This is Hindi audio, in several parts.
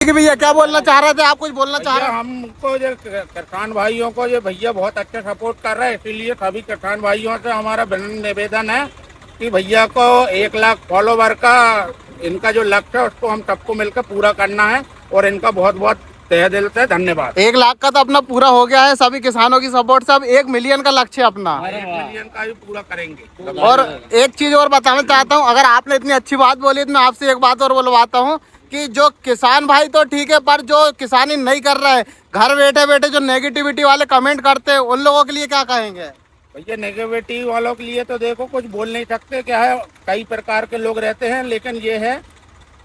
भैया क्या बोलना चाह रहे थे आप? कुछ बोलना चाह रहे हैं? हमको जो किसान भाइयों को ये भैया बहुत अच्छा सपोर्ट कर रहे हैं, इसीलिए सभी किसान भाइयों से हमारा विनम्र निवेदन है कि भैया को 1 लाख फॉलोवर का इनका जो लक्ष्य है उसको हम सबको मिलकर पूरा करना है और इनका बहुत बहुत तहे दिल से धन्यवाद। 1 लाख का तो अपना पूरा हो गया है सभी किसानों की सपोर्ट से। अब 1 मिलियन का लक्ष्य है अपना। 1 मिलियन का भी पूरा करेंगे। और एक चीज और बताना चाहता हूँ, अगर आपने इतनी अच्छी बात बोली तो मैं आपसे एक बात और बोलवाता हूँ कि जो किसान भाई तो ठीक है, पर जो किसानी नहीं कर रहा है, घर बैठे बैठे जो नेगेटिविटी वाले कमेंट करते हैं, उन लोगों के लिए क्या कहेंगे? भैया नेगेटिविटी वालों के लिए तो देखो कुछ बोल नहीं सकते, क्या है कई प्रकार के लोग रहते हैं, लेकिन ये है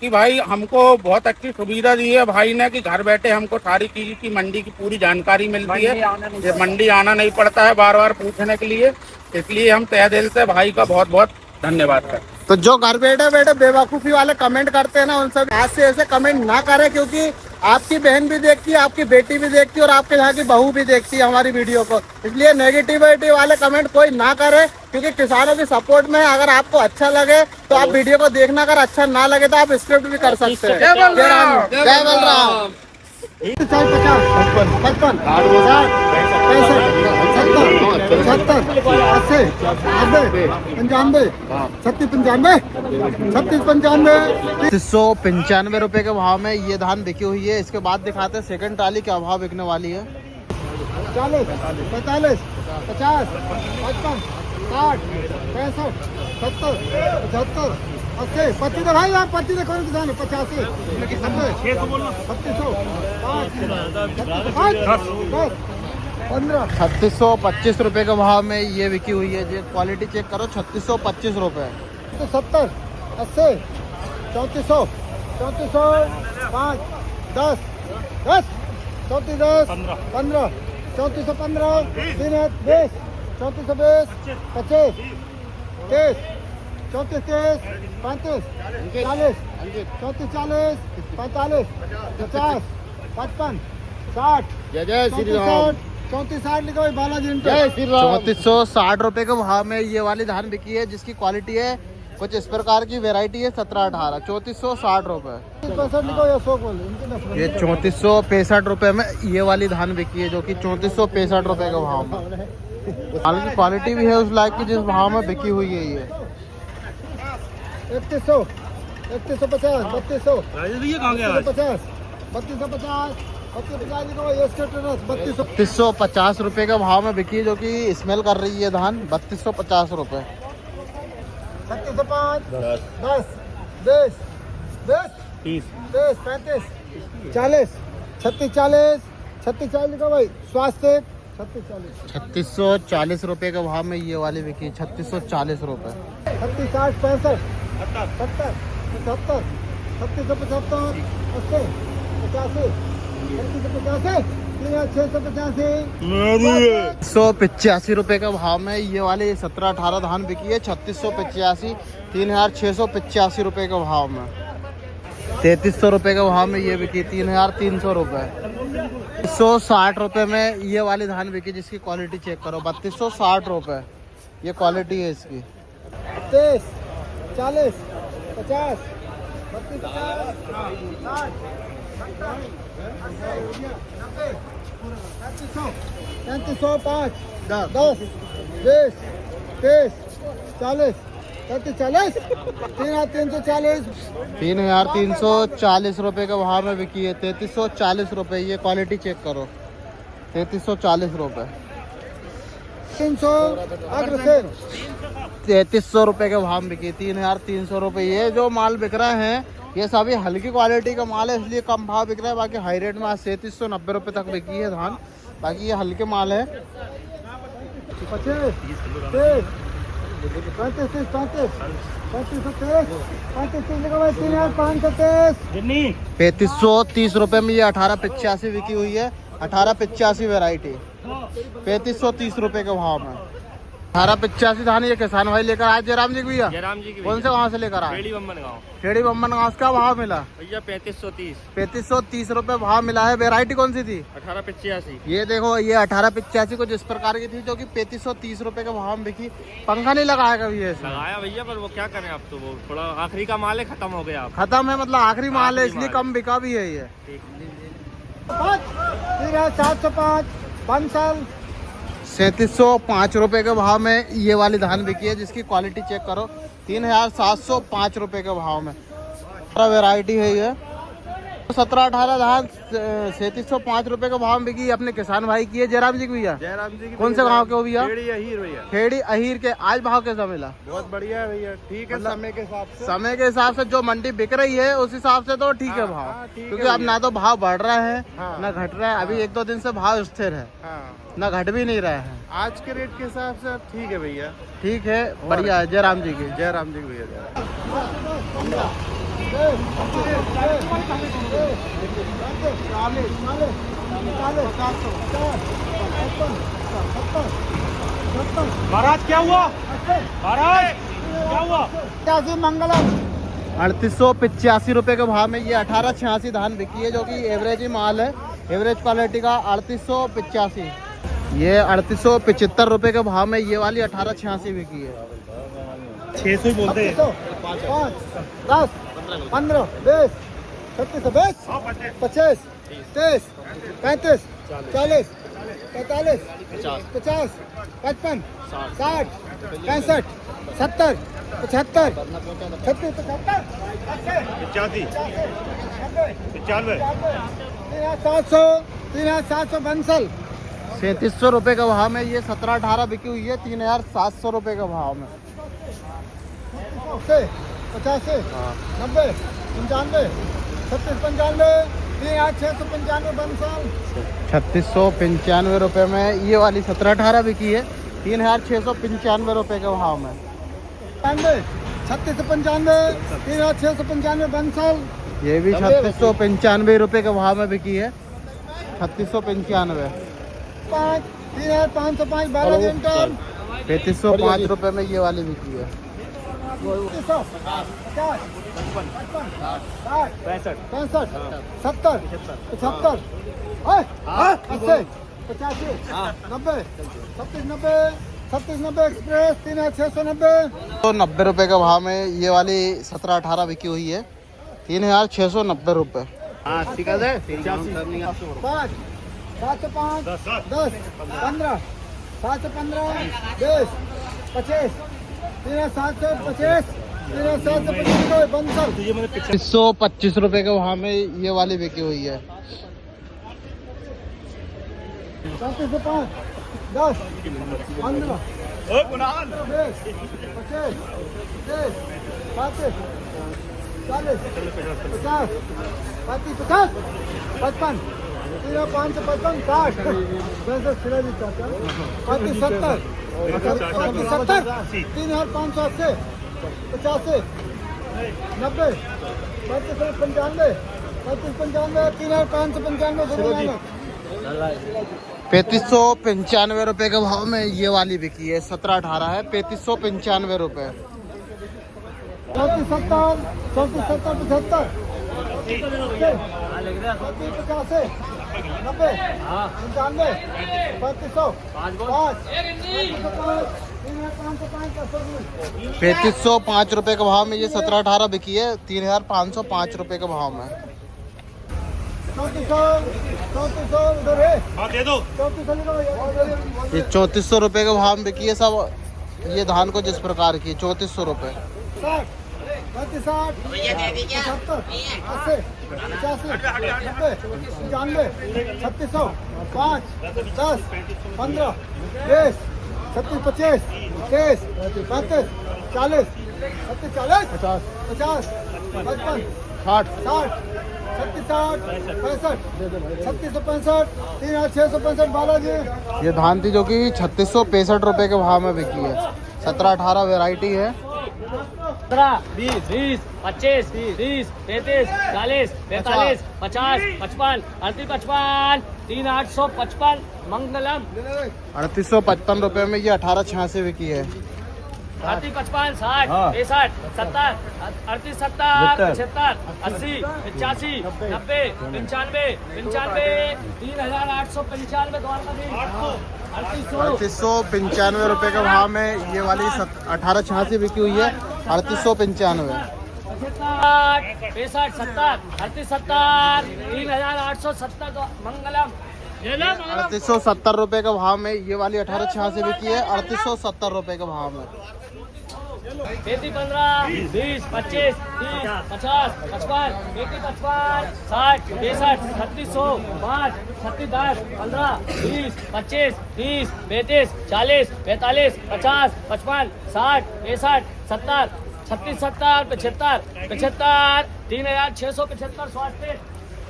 कि भाई हमको बहुत अच्छी सुविधा दी है भाई ने कि घर बैठे हमको सारी चीज की मंडी की पूरी जानकारी मिलती है। मंडी आना नहीं पड़ता है बार बार पूछने के लिए, इसलिए हम तहे दिल से भाई का बहुत बहुत धन्यवाद करते हैं। तो जो घर बैठे बैठे बेवकूफ़ी वाले कमेंट करते हैं ना, उन सब आज से ऐसे कमेंट ना करें, क्योंकि आपकी बहन भी देखती है, आपकी बेटी भी देखती है और आपके यहाँ की बहू भी देखती है हमारी वीडियो को। इसलिए नेगेटिविटी वाले कमेंट कोई ना करे, क्योंकि किसानों की सपोर्ट में अगर आपको अच्छा लगे तो आप वीडियो को देखना, अगर अच्छा ना लगे तो आप स्क्रिप्ट भी कर सकते हैं। जय बलराम, जय बलराम। 50, 55, 55, 80, 90, 95, 36, 95, 395 रुपए के भाव में ये धान बिकी हुई है। इसके बाद दिखाते हैं सेकंड ट्राली क्या भाव बिकने वाली है। 40, 45, 50, 55, 60, 65, 70, 75, 80, 25 भाई आप 25 कौन किसान है? 85, 3625 रुपए के भाव में ये बिकी हुई है। जो क्वालिटी चेक करो, 3625 रुपए। 70, 80, 3400, 5, 10, 3410, 15, 3415, 20, 3420, 25, 30, 34 30, 35, 40, 40, 45, 50, 55, 60, जय जय श्री राम, 3460 लिखो भाई बालाजी। 3460 रुपए के भाव में ये वाली धान बिकी है, जिसकी क्वालिटी है कुछ इस प्रकार की, वैरायटी है 17-18, 3460 रुपए। ये 3465 रुपए में ये वाली धान बिकी है, जो कि 3465 रुपए के भाव में। हालांकि क्वालिटी भी है उस लायक की जिस भाव में बिकी हुई है ये। 3150, 3250, 3250 रुपए के भाव में बिकी है, जो कि स्मेल कर रही है धान। 3250 रुपए। 3605, 10, 20, 30, 35, 40, 36, 40, 36, 40 लिखो भाई। स्वास्थ्य 3640 रुपए के भाव में ये वाली बिकी 3640 रुपए। 36, 60, 65, 70, 75, 3675, 80, 85, 685 रुपए के भाव में ये वाले 17-18 धान बिकी है। 3685, 3685 रुपए के भाव में। 3300 रुपए के भाव में ये बिकी 3300 रुपए। 3260 रुपए में ये वाली धान बिकी, जिसकी क्वालिटी चेक करो। 3260 रुपए ये क्वालिटी है इसकी। 30, 40, 50, 3505, 10, 20, 30, 40, 40, 3340 रुपए के भाव में बिकी है। 3340 रुपए ये क्वालिटी चेक करो। 3340 रुपए। 3300 रुपए के भाव में बिकी। 3300 रुपए ये जो माल बिक रहे हैं ये सभी हल्की क्वालिटी का माल है, इसलिए कम भाव बिक रहा है। बाकी हाई रेट में आज 3390 रुपए तक बिकी है धान। बाकी ये हल्के माल है। 3530 रुपए में ये 1885 बिकी हुई है। 1885 वैरायटी 3530 रुपए के भाव में। 1885 धान ये किसान भाई लेकर आए जयराम जी भैया। जयराम जी की कौन से वहाँ से लेकर आए? खेड़ी बम्बन गाँव खेड़ी बम्बन गाँव। क्या भाव मिला? भैया 3530 3530 रुपए भाव मिला है। वेरायटी कौन सी थी? 1885। ये देखो ये 1885 कुछ इस प्रकार की थी जो कि 3530 रुपए के भाव में बिकी। पंखा नहीं लगाया कभी ऐसे? लगाया भैया, पर वो क्या करें, अब तो वो थोड़ा आखिरी का माल है, खत्म हो गया। खत्म है, मतलब आखिरी माल है, आखिरी इसलिए माल। कम बिका भी है ये। 705 बंसल 3705 रुपए के भाव में ये वाली धान बिकी है, जिसकी क्वालिटी चेक करो। 3705 रुपए के भाव में वैरायटी है ये। 17-18 धान 3705 रुपए के भाव में बिकी, अपने किसान भाई की है। जयराम जी की भैया। जयराम जी की कौन से गाँव के हो भैया? खेड़ी अहीर भैया। खेड़ी अहीर के। आज भाव कैसा मिला? बहुत बढ़िया है भैया, ठीक है। समय के हिसाब से, समय के हिसाब से जो मंडी बिक रही है उस हिसाब से तो ठीक है भाव, ठीक है क्योंकि अब ना तो भाव बढ़ रहा है हाँ। ना घट रहा है। अभी 1-2 दिन से भाव स्थिर है, ना घट भी नहीं रहा है। आज के रेट के हिसाब से ठीक है भैया। ठीक है, बढ़िया है। जयराम जी की। जयराम जी की भैया। महाराज क्या हुआ? महाराज क्या हुआ? मंगलम 3885 रुपए के भाव में ये 1886 धान बिकी है, जो कि एवरेज ही माल है, एवरेज क्वालिटी का। 3885 ये 3875 रुपए के भाव में ये वाली 1886 बिकी है। 600 ही बोलते हैं। 5 10 15 20 26 25 30 35 40 45 50 55 60 65 70 75 36 75 95 3700 3700 बंसल 3700 रुपए के भाव में ये 17-18 बिकी हुई है। 3700 रुपए के भाव में। 85 90 95 36 95 3695 बंसल 3695 रुपए में ये वाली 17-18 बिकी है। 3695 रुपए के भाव में। 36 95 3695 बंसल ये भी 3695 रुपए के भाव में बिकी है। 3695 5 3505 12 क्विंटल 3505 रुपए में ये वाली बिकी है। 50 50 60 65 70 75 80 85 90 37 90 37 90 एक्सप्रेस 3690 तो 90 रुपए के भाव में ये वाली 17-18 बिकी हुई है। 3690 रुपए। 5 7 से 5 10 15 7 से 15 20 25 3725 3725 बंसल 125 रुपए के भाव में ये वाली बिकी हुई है। 34 से 5 10 15 20 25 30 35 40 50 55 55 5 55 60 35 70 70 3580 85 90 35 95 3595 ₹3595 रुपए के भाव में ये वाली बिकी है। 17-18 है। ₹3595 रुपए। 34 70 75 85 90 95 3500 ₹3505 रुपए के भाव में ये 17-18 बिकी है। 3505 रुपए के भाव में। 3400 उधर है दे दो। 3400 ये 3400 रुपए के भाव में बिकी है सब। ये धान को जिस प्रकार की 3400 रुपए। 60 35 60 70 80 85 90 95 3600 5 10 15 20 36 25 30 35 40 36 40 50 50 55 60 60 36 65 3665 3665 बालाजी ये धान थी जो कि 3665 रुपए के भाव में बिकी है। 17-18 वैरायटी है। 15, 20, 25, 30, 35, 40, 45, 50, 55, 55, 3855 मंगलम 3855 रुपए में ये 1886 बिकी है। 55, 60, 65, 70, 38, 70, 75, 80, 85, 90, 95, 3895 3895 रुपए के भाव में ये वाली 1886 बिकी हुई है। 3895 65, 70, 38, 70, 3870 मंगलम 3870 रुपए के भाव में ये वाली 1886 बिकी है। 3870 रुपए के भाव में 35, 15, 20, 25, 30, 50, 55, 55, 60, 65, 3600, 5, 36, 10, 15, 20, 25, 30, 35, 40, 45, 50, 55, 60, 65, 70, 36, 70, 75, 75, 3675 स्वास्थ्य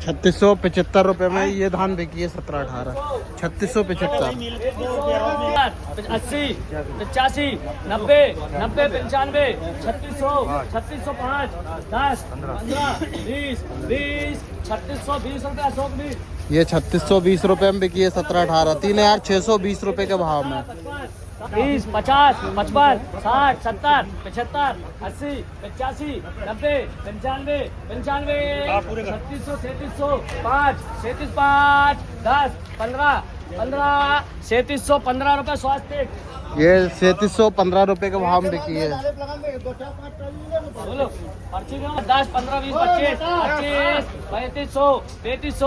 3675 रुपए में ये धान बिकी है। 1718 3675 80, 85, 90, 90, 95, 3600, 3605, 10, 15, 20, 20, 3620 रुपये अशोक भी ये 3620 रुपए में बिकी है। 1718 3620 रुपए के भाव में 30, 50, 55, 60, 70, 75, 80, 85, 90, 95, 95, 3600, 5, 5, 10, 15, 15, 3715 रुपये स्वास्थ्य ये 3715 रुपए के भाव में बिकी है। बोलो पर्ची दो 10, 15, 20, 25, 25,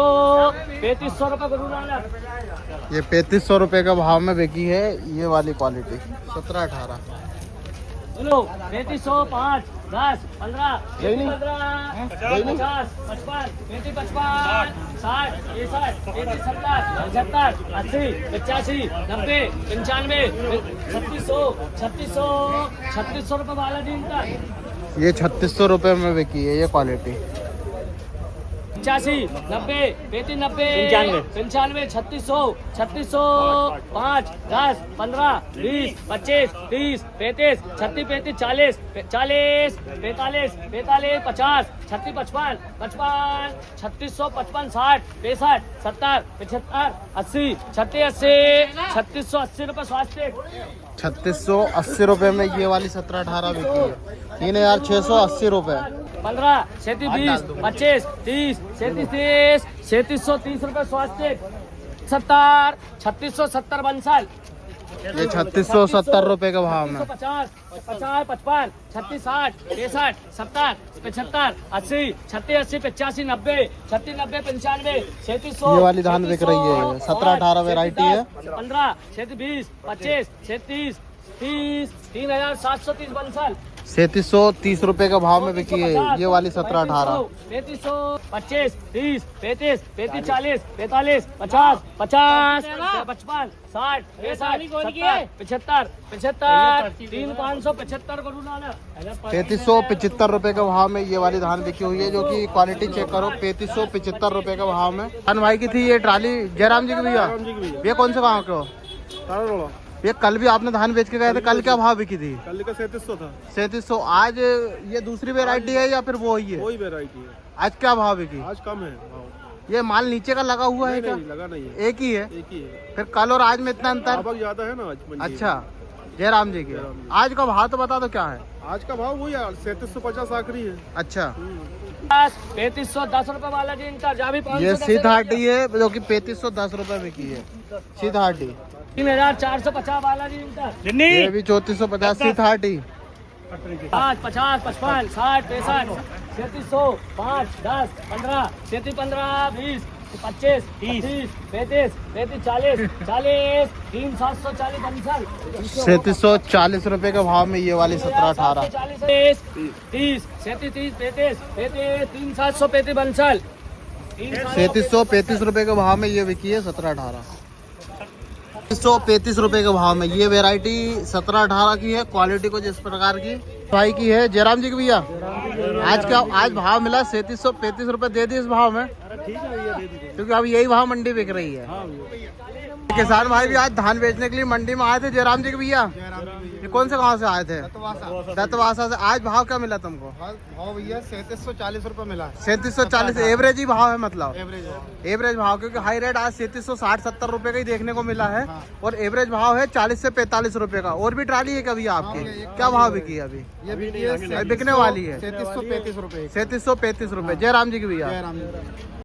3500 रुपये गुरु नानक ये 3500 रुपए के भाव में बिकी है। ये वाली क्वालिटी 1718 बोलो 3500, 5, 10, 15, 15, 50, 55, 55, 60, 65, 70, 75, 80, 85, 90, 95, 3600 रुपये बालाजी इनका ये 3600 रुपए में बिकी है। ये क्वालिटी 85, 90, 35, 90, 95, 3600, 5, 10, 15, 20, 25, 30, 35, 36, 40, 45, 50, 36, 55, 3655, 60, 65, 70, 75, 80, 3680 रुपये स्वास्थ्य 3680 रुपए में ये वाली 1718 बिकी है। 3680 रुपए 15, 37, 20, 25, 30, 3730 रुपये स्वास्थ्य 70, 3670 बंसल ये 3670 रुपए के भाव में 50, 50, 55, 36, 60, 65, 70, 75, 80, 36, 80, 85, 90, 36, 90, 95, 3700 ये वाली धान बिक रही है। 1718 वैरायटी है। 15, 20, 25, 36, 30, 3730 बंसल 3730 रुपए के भाव में बिकी है। ये वाली 1718 3500, 25, 30, 35, 35, 40, 45, 50, 50, 55, 60, 65, 75, 3575 गुरु नानक 3375 रुपए के भाव में ये वाली धान बिकी हुई है। जो कि क्वालिटी चेक करो 3375 रुपए के भाव में। धान भाई की थी ये ट्राली जयराम जी की भैया। ये कौन से गाँव के हो? ये कल भी आपने धान बेच के गए थे। कल क्या भाव बिकी थी? कल का 3700 था। 3700। आज ये दूसरी वेरायटी है या फिर वो ही है? वही वैरायटी है। आज क्या भाव बिकी? आज कम है भाव। ये माल नीचे का लगा हुआ है क्या? नहीं, लगा नहीं है। एक ही है। एक ही है। फिर कल और आज में इतना अंतर? आवक ज्यादा है ना आज मंडी में। अच्छा जयराम जी के आज का भाव तो बता दो क्या है? आज का भाव वही 3750 आखिरी है। अच्छा 3510 रुपये वाला जी इनका जा भी ये सीधाटी है जो कि 3510 रुपए में की है। सीधाटी 3450 वाला जी इनका ये भी 3450 सीधाटी 5, 50, 55, 60, 65, 3700, 5, 10, 15, 37, 15, 20, 25, 30, 35, 40, 40, 3740 बंसल 3740 रुपए के भाव में ये वाली 1718 30, 37, 35, 3735 बंसल 3735 रुपए के भाव में ये बिकी है 1718 135 रुपए के भाव में। ये वैरायटी 1718 की है। क्वालिटी कुछ इस प्रकार की भाई की है। जयराम जी की भैया आज भाव मिला 3735 रुपए दे दी इस भाव में क्योंकि अब यही भाव मंडी बिक रही है। किसान भाई भी आज धान बेचने के लिए मंडी में आए थे जयराम जी के भैया। ये कौन से गांव से आए थे? दत्तवासा। दत्तवासा से। आज भाव क्या मिला तुमको? भाव भैया 3740 रुपए मिला। 3740 एवरेज ही भाव है, मतलब एवरेज एवरेज भाव, क्योंकि हाई रेट आज 3760-70 रुपए का ही देखने को मिला है। हाँ। और एवरेज भाव है 40 से 45 रुपए का। और भी ट्राली है कभी आपकी? क्या भाव बिकी है अभी? ये भी बिकने वाली है 3735 रुपए। 3735 रुपए। जय राम जी की भैया। जय राम जी।